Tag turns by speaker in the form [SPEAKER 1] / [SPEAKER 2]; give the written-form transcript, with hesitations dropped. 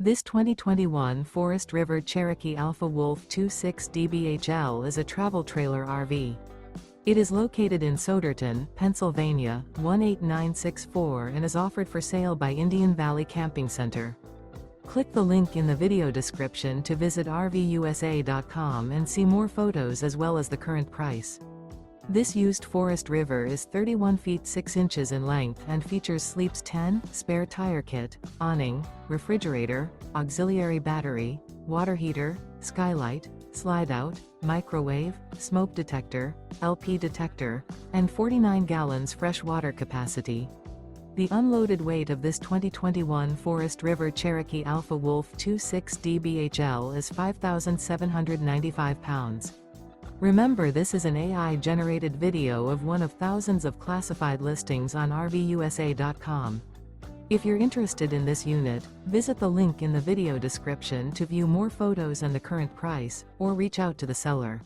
[SPEAKER 1] This 2021 Forest River Cherokee Alpha Wolf 26 DBHL is a travel trailer RV. It is located in Souderton, Pennsylvania, 18964 and is offered for sale by Indian Valley Camping Center. Click the link in the video description to visit RVUSA.com and see more photos as well as the current price. This used Forest River is 31 feet 6 inches in length and features sleeps 10, spare tire kit, awning, refrigerator, auxiliary battery, water heater, skylight, slide-out, microwave, smoke detector, LP detector, and 49 gallons fresh water capacity. The unloaded weight of this 2021 Forest River Cherokee Alpha Wolf 26 DBHL is 5,795 pounds. Remember, this is an AI-generated video of one of thousands of classified listings on RVUSA.com. If you're interested in this unit, visit the link in the video description to view more photos and the current price, or reach out to the seller.